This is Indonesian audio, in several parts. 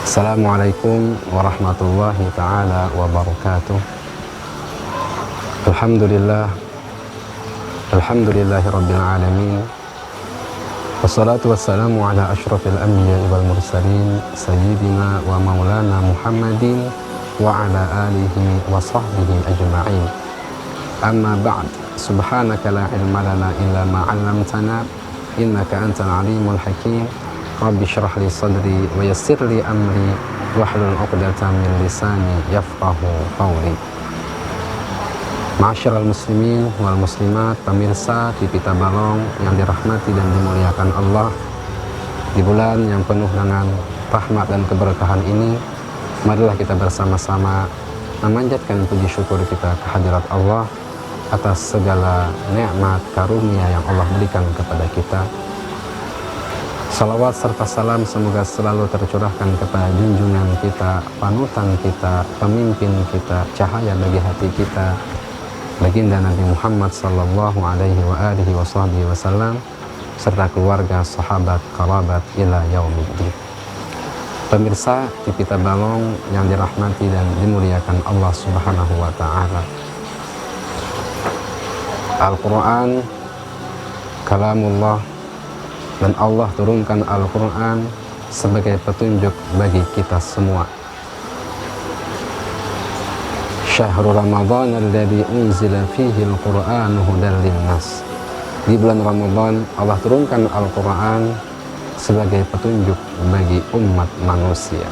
Assalamualaikum warahmatullahi ta'ala wabarakatuh. Alhamdulillahi rabbil alamin. Wassalatu wassalamu ala ashrafil anbiya wal mursalin sayyidina wa maulana Muhammadin wa ala alihi wa sahbihi ajma'in. Amma ba'd, subhanaka la ilma lana illa ma 'allamtana innaka antal alimul hakim. Rabbi syrah li sadri wa yassir li amri wahlul 'uqdatam min lisani yafqahu qawli. Ma'asyiral muslimin wal muslimat, pemirsa TV Tabalong yang dirahmati dan dimuliakan Allah, di bulan yang penuh dengan rahmat dan keberkahan ini, marilah kita bersama-sama memanjatkan puji syukur kita kehadirat Allah atas segala nikmat karunia yang Allah berikan kepada kita. Salawat serta salam semoga selalu tercurahkan kepada junjungan kita, panutan kita, pemimpin kita, cahaya bagi hati kita, baginda Nabi Muhammad sallallahu alaihi wa alihi wasallam, serta keluarga, sahabat, kerabat ila yaumiddin. Pemirsa TV Tabalong yang dirahmati dan dimuliakan Allah Subhanahu wa taala. Al-Qur'an kalamullah, dan Allah turunkan Al-Quran sebagai petunjuk bagi kita semua. Syahrul Ramadan alladzi unzila fihi al-Qur'an hudan linnas. Di bulan Ramadan Allah turunkan Al-Quran sebagai petunjuk bagi umat manusia.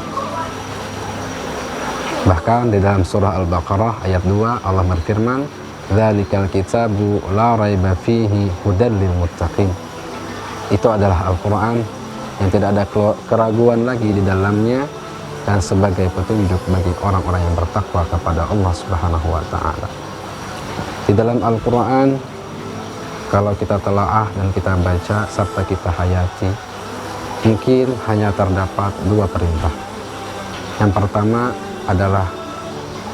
Bahkan di dalam surah Al-Baqarah ayat 2 Allah berfirman, "Dzalikal kitabu la raiba fihi hudan lil muttaqin." Itu adalah Al-Quran yang tidak ada keraguan lagi di dalamnya dan sebagai petunjuk bagi orang-orang yang bertakwa kepada Allah Subhanahu wa ta'ala. Di dalam Al-Quran, kalau kita telaah dan kita baca serta kita hayati, mungkin hanya terdapat dua perintah. Yang pertama adalah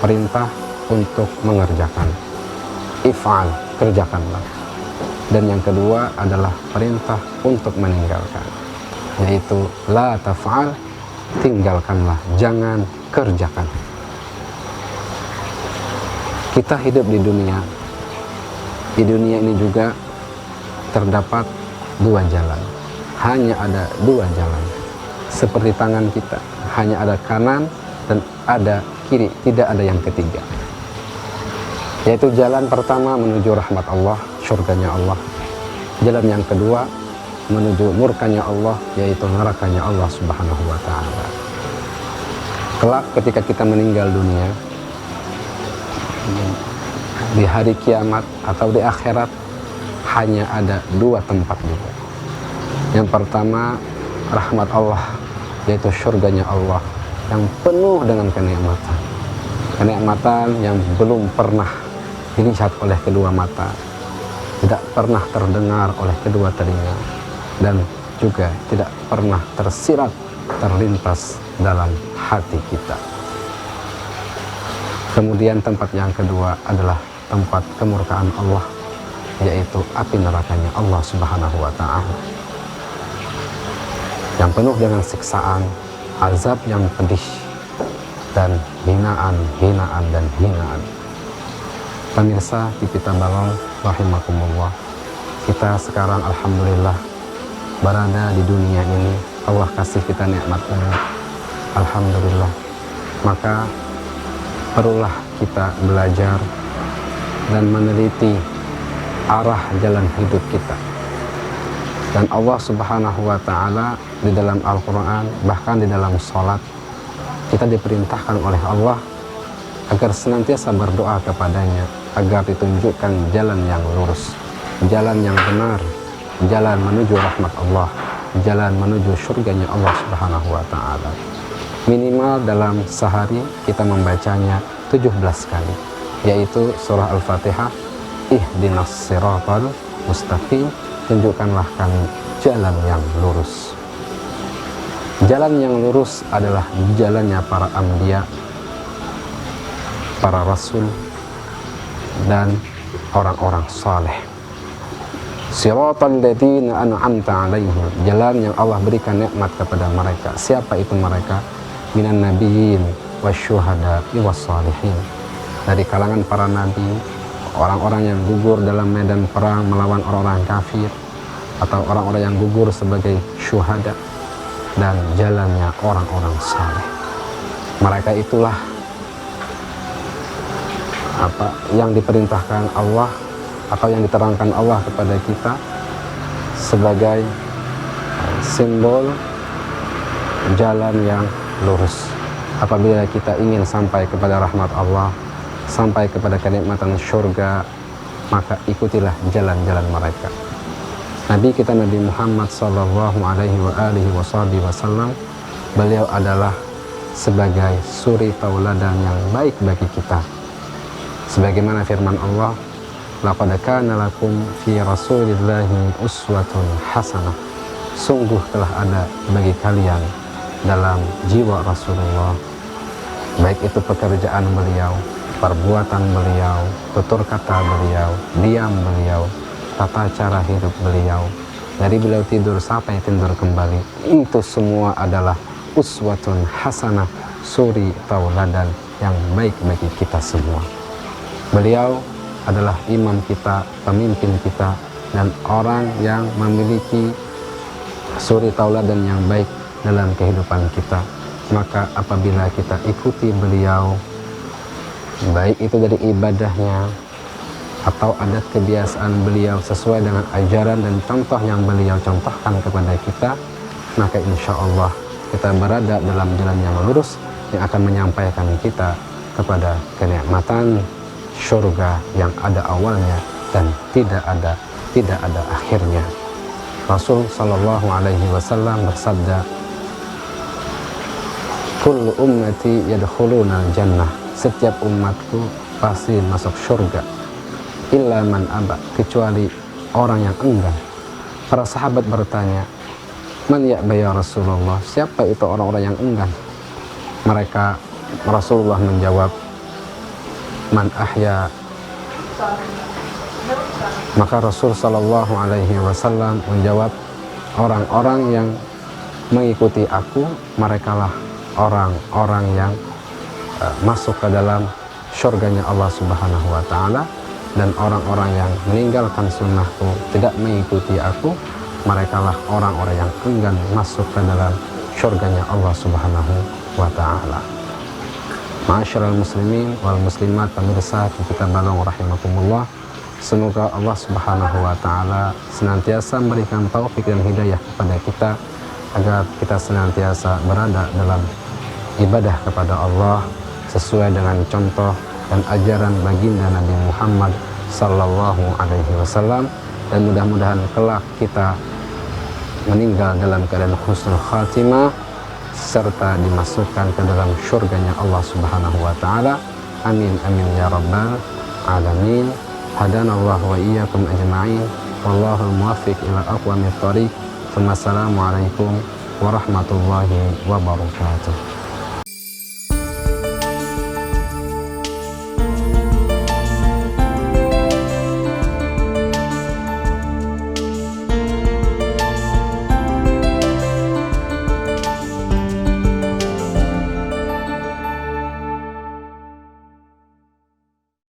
perintah untuk mengerjakan, if'al, kerjakanlah. Dan yang kedua adalah perintah untuk meninggalkan, yaitu la taf'al, tinggalkanlah, jangan kerjakan. Kita hidup di dunia ini juga terdapat dua jalan, hanya ada dua jalan. Seperti tangan kita, hanya ada kanan dan ada kiri, tidak ada yang ketiga. Yaitu jalan pertama menuju rahmat Allah, surganya Allah. Jalan yang kedua menuju murkanya Allah, yaitu nerakanya Allah Subhanahu wa ta'ala. Kelak ketika kita meninggal dunia, di hari kiamat atau di akhirat, hanya ada dua tempat juga. Yang pertama rahmat Allah, yaitu surganya Allah yang penuh dengan kenikmatan. Kenikmatan yang belum pernah dilihat oleh kedua mata, tidak pernah terdengar oleh kedua telinga, dan juga tidak pernah tersirat, terlintas dalam hati kita. Kemudian tempat yang kedua adalah tempat kemurkaan Allah, yaitu api nerakanya Allah Subhanahu wa ta'ala, yang penuh dengan siksaan, azab yang pedih, dan hinaan. Pemirsa TV Tabalong rahimakumullah, kita sekarang alhamdulillah berada di dunia ini. Allah kasih kita nikmatnya, alhamdulillah. Maka perlulah kita belajar dan meneliti arah jalan hidup kita. Dan Allah Subhanahu wa ta'ala di dalam Al-Quran, bahkan di dalam sholat, kita diperintahkan oleh Allah agar senantiasa berdoa kepadanya, agar ditunjukkan jalan yang lurus, jalan yang benar, jalan menuju rahmat Allah, jalan menuju surganya Allah Subhanahu wa ta'ala. Minimal dalam sehari kita membacanya 17 kali, yaitu surah Al-Fatihah, ihdinas siratal mustaqim, tunjukkanlah kami jalan yang lurus. Jalan yang lurus adalah jalannya para anbiya, para rasul, dan orang-orang saleh. Siratal ladzina an'amta 'alaihim, jalan yang Allah berikan nikmat kepada mereka. Siapa itu mereka? minan nabiyyin wasyuhada'i wassalihin, dari kalangan para nabi, orang-orang yang gugur dalam medan perang melawan orang-orang kafir, atau orang-orang yang gugur sebagai syuhada, dan jalannya orang-orang saleh. Mereka itulah yang diperintahkan Allah atau yang diterangkan Allah kepada kita sebagai simbol jalan yang lurus. Apabila kita ingin sampai kepada rahmat Allah, sampai kepada kenikmatan surga, maka ikutilah jalan-jalan mereka. Nabi kita Nabi Muhammad sallallahu alaihi wasallam, beliau adalah sebagai suri tauladan yang baik bagi kita. Sebagaimana firman Allah, laqad kana lakum fi rasulillahi uswatun hasanah, sungguh telah ada bagi kalian dalam jiwa Rasulullah, baik itu pekerjaan beliau, perbuatan beliau, tutur kata beliau, diam beliau, tata cara hidup beliau, dari beliau tidur sampai tidur kembali, itu semua adalah uswatun hasanah, suri tauladan yang baik bagi kita semua. Beliau adalah imam kita, pemimpin kita, dan orang yang memiliki suri tauladan yang baik dalam kehidupan kita. Maka apabila kita ikuti beliau, baik itu dari ibadahnya atau adat kebiasaan beliau sesuai dengan ajaran dan contoh yang beliau contohkan kepada kita, maka insya Allah kita berada dalam jalan yang lurus yang akan menyampaikan kita kepada kenikmatan surga yang ada awalnya dan tidak ada akhirnya. Rasul sallallahu alaihi wasallam bersabda, kullu ummati yadkhuluna jannah, setiap umatku pasti masuk surga, illa man aba, kecuali orang yang enggan. Para sahabat bertanya, man ya'ba ya Rasulullah, siapa itu orang-orang yang enggan? Mereka, Rasulullah menjawab, man ahya. Maka Rasul sallallahu alaihi wasallam menjawab, orang-orang yang mengikuti aku, merekalah orang-orang yang masuk ke dalam surganya Allah Subhanahu wa taala, dan orang-orang yang meninggalkan sunnahku, tidak mengikuti aku, merekalah orang-orang yang enggan masuk ke dalam surganya Allah Subhanahu wa taala. Ma'asyiral muslimin wal muslimat, pemirsa kita balong rahimakumullah, semoga Allah Subhanahu wa taala senantiasa memberikan taufik dan hidayah kepada kita agar kita senantiasa berada dalam ibadah kepada Allah sesuai dengan contoh dan ajaran baginda Nabi Muhammad sallallahu alaihi wasallam, dan mudah-mudahan kelak kita meninggal dalam keadaan husnul khatimah serta dimasukkan ke dalam surganya Allah Subhanahu wa taala. Amin amin ya rabbal alamin. Hadanallahu wa iyyakum ajma'in. Wallahul muwaffiq ila aqwamit thoriq. Wassalamualaikum warahmatullahi wabarakatuh.